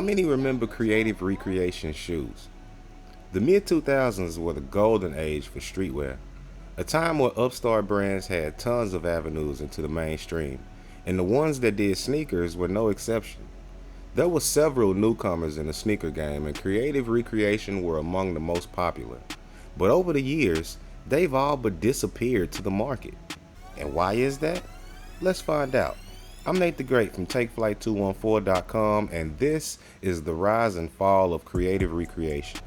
How many remember creative recreation shoes? The mid 2000s were the golden age for streetwear, a time where upstart brands had tons of avenues into the mainstream, and the ones that did sneakers were no exception. There were several newcomers in the sneaker game, and creative recreation were among the most popular. But over the years, they've all but disappeared to the market. And why is that? Let's find out. I'm Nate the Great from TakeFlight214.com, and this is the rise and fall of creative recreation.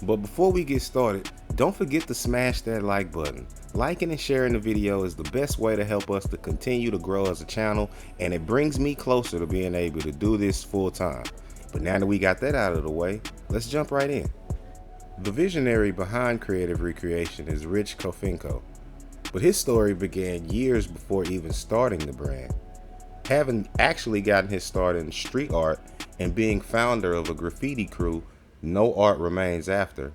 But before we get started, don't forget to smash that like button. Liking and sharing the video is the best way to help us to continue to grow as a channel, and it brings me closer to being able to do this full time. But now that we got that out of the way, let's jump right in. The visionary behind creative recreation is Rich Kofinko, but his story began years before even starting the brand. Having actually gotten his start in street art and being founder of a graffiti crew, No Art Remains After,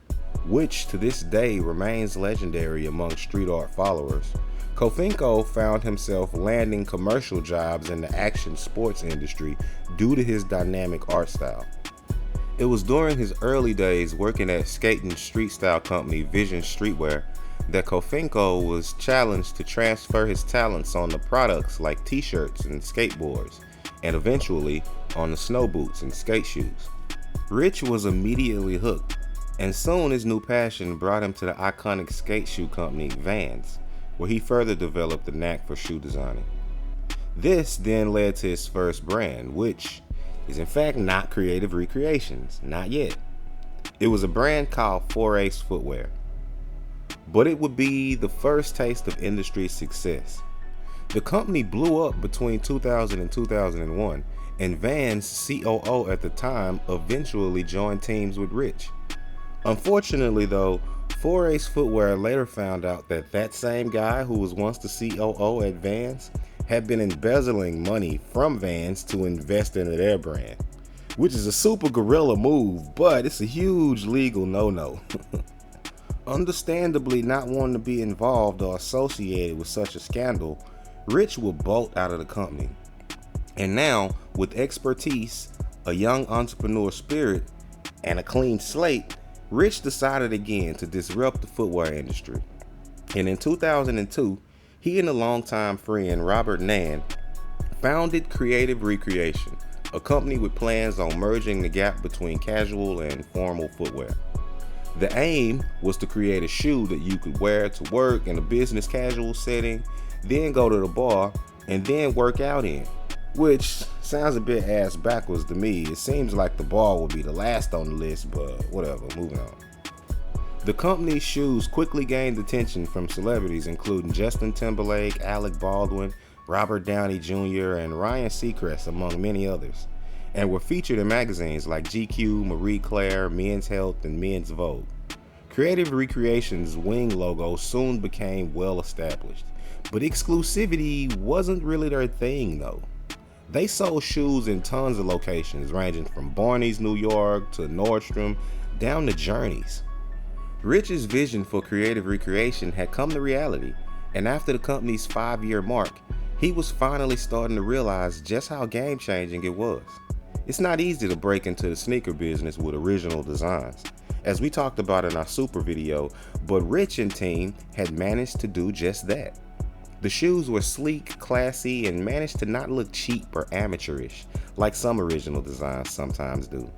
which to this day remains legendary among street art followers, Kofinko found himself landing commercial jobs in the action sports industry due to his dynamic art style. It was during his early days working at skating street style company Vision Streetwear that Kofinko was challenged to transfer his talents on the products like t-shirts and skateboards, and eventually on the snow boots and skate shoes. Rich was immediately hooked, and soon his new passion brought him to the iconic skate shoe company Vans, where he further developed the knack for shoe designing. This then led to his first brand, which is in fact not Creative Recreations, not yet. It was a brand called 4Ace Footwear, but it would be the first taste of industry success. The company blew up between 2000 and 2001, and Vans' COO at the time eventually joined teams with Rich. Unfortunately though, 4Ace Footwear later found out that that same guy who was once the COO at Vans had been embezzling money from Vans to invest into their brand, which is a super guerrilla move, but it's a huge legal no-no. Understandably not wanting to be involved or associated with such a scandal, Rich will bolt out of the company. And now, with expertise, a young entrepreneur spirit, and a clean slate, Rich decided again to disrupt the footwear industry. And in 2002, he and a longtime friend, Robert Nan, founded Creative Recreation, a company with plans on merging the gap between casual and formal footwear. The aim was to create a shoe that you could wear to work in a business casual setting, then go to the bar, and then work out in. Which sounds a bit ass backwards to me. It seems like the bar would be the last on the list, but whatever, moving on. The company's shoes quickly gained attention from celebrities including Justin Timberlake, Alec Baldwin, Robert Downey Jr., and Ryan Seacrest, among many others, and were featured in magazines like GQ, Marie Claire, Men's Health, and Men's Vogue. Creative Recreation's wing logo soon became well established, but exclusivity wasn't really their thing though. They sold shoes in tons of locations, ranging from Barney's, New York, to Nordstrom, down to Journeys. Rich's vision for Creative Recreation had come to reality, and after the company's 5-year mark, he was finally starting to realize just how game-changing it was. It's not easy to break into the sneaker business with original designs, as we talked about in our super video, but Rich and team had managed to do just that. The shoes were sleek, classy, and managed to not look cheap or amateurish, like some original designs sometimes do.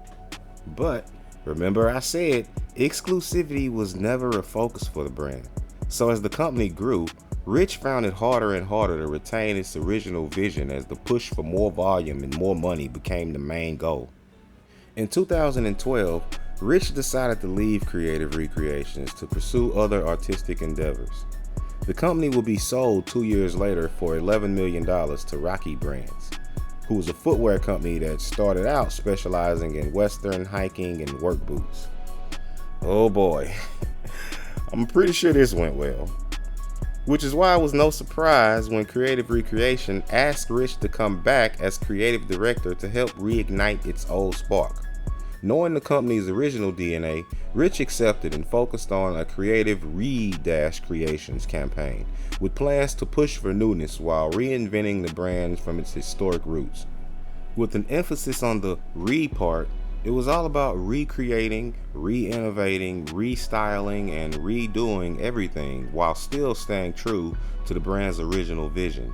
But remember I said, exclusivity was never a focus for the brand. So as the company grew, Rich found it harder and harder to retain its original vision as the push for more volume and more money became the main goal. In 2012, Rich decided to leave Creative Recreations to pursue other artistic endeavors. The company will be sold 2 years later for $11 million to Rocky Brands, who was a footwear company that started out specializing in Western hiking and work boots. Oh boy, I'm pretty sure this went well. Which is why it was no surprise when Creative Recreation asked Rich to come back as creative director to help reignite its old spark. Knowing the company's original DNA, Rich accepted and focused on a creative re-creations campaign, with plans to push for newness while reinventing the brand from its historic roots. With an emphasis on the re part, it was all about recreating, re-innovating, restyling, and redoing everything while still staying true to the brand's original vision.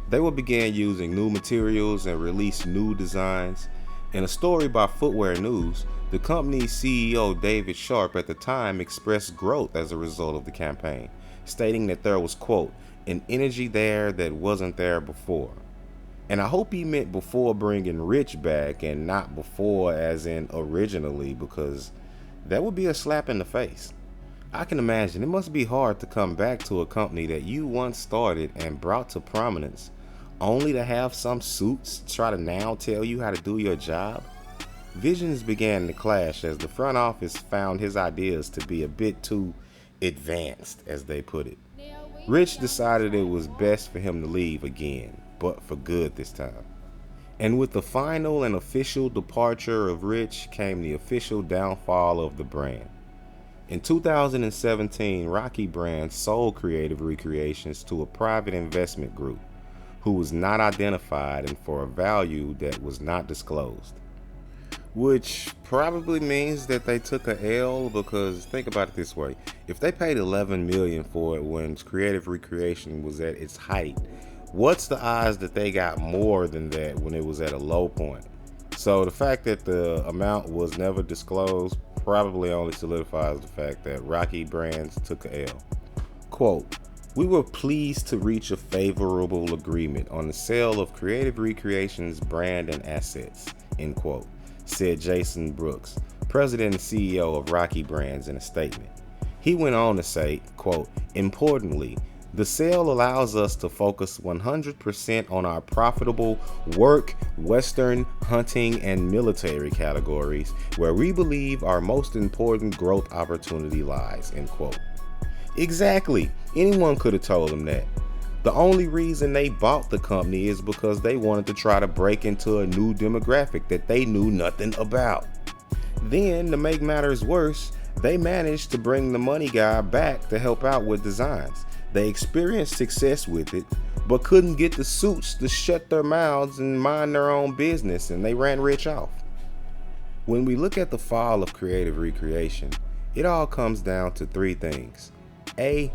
They would begin using new materials and release new designs. In a story by Footwear News, the company's CEO David Sharp at the time expressed growth as a result of the campaign, stating that there was, quote, an energy there that wasn't there before. And I hope he meant before bringing Rich back and not before as in originally, because that would be a slap in the face. I can imagine it must be hard to come back to a company that you once started and brought to prominence, only to have some suits try to now tell you how to do your job. Visions began to clash as the front office found his ideas to be a bit too advanced, as they put it. Rich decided it was best for him to leave again, but for good this time. And with the final and official departure of Rich came the official downfall of the brand. In 2017, Rocky Brand sold Creative Recreations to a private investment group who was not identified and for a value that was not disclosed. Which probably means that they took a L, because think about it this way. If they paid $11 million for it when Creative Recreation was at its height, what's the odds that they got more than that when it was at a low point? So the fact that the amount was never disclosed probably only solidifies the fact that Rocky Brands took a L. Quote, we were pleased to reach a favorable agreement on the sale of Creative Recreation's brand and assets, end quote, said Jason Brooks, president and CEO of Rocky Brands, in a statement. He went on to say, quote, importantly, the sale allows us to focus 100% on our profitable work, Western, hunting, and military categories, where we believe our most important growth opportunity lies, end quote. Exactly. Anyone could have told them that. The only reason they bought the company is because they wanted to try to break into a new demographic that they knew nothing about. Then, to make matters worse, they managed to bring the money guy back to help out with designs. They experienced success with it, but couldn't get the suits to shut their mouths and mind their own business, and they ran Rich off. When we look at the fall of Creative Recreation, it all comes down to three things. A,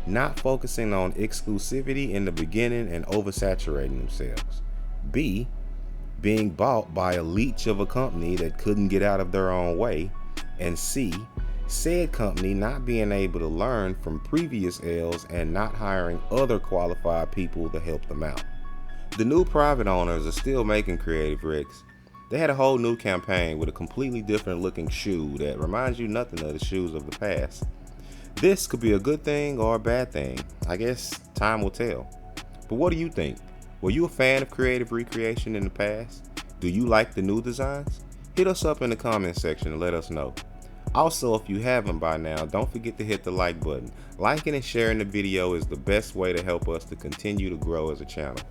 not focusing on exclusivity in the beginning and oversaturating themselves. B, being bought by a leech of a company that couldn't get out of their own way. And C, said company not being able to learn from previous L's and not hiring other qualified people to help them out. The new private owners are still making Creative Recs. They had a whole new campaign with a completely different looking shoe that reminds you nothing of the shoes of the past. This could be a good thing or a bad thing. I guess time will tell. But what do you think? Were you a fan of Creative Recreation in the past? Do you like the new designs? Hit us up in the comment section and let us know. Also, if you haven't by now, don't forget to hit the like button. Liking and sharing the video is the best way to help us to continue to grow as a channel.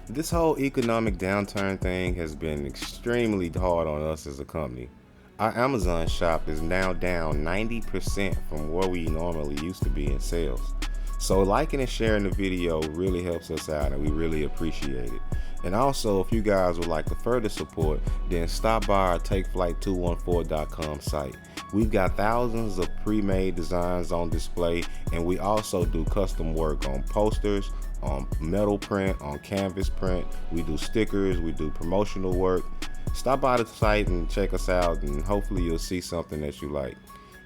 This whole economic downturn thing has been extremely hard on us as a company. Our Amazon shop is now down 90% from where we normally used to be in sales. So liking and sharing the video really helps us out, and we really appreciate it. And also, if you guys would like to further support, then stop by our takeflight214.com site. We've got thousands of pre-made designs on display, and we also do custom work on posters, on metal print, on canvas print. We do stickers, we do promotional work. Stop by the site and check us out, and hopefully you'll see something that you like.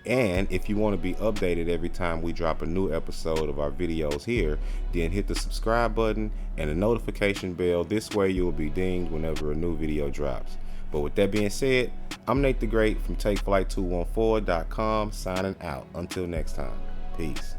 And if you want to be updated every time we drop a new episode of our videos here, then hit the subscribe button and the notification bell. This way you'll be dinged whenever a new video drops. But with that being said, I'm Nate the Great from takeflight214.com signing out. Until next time, peace.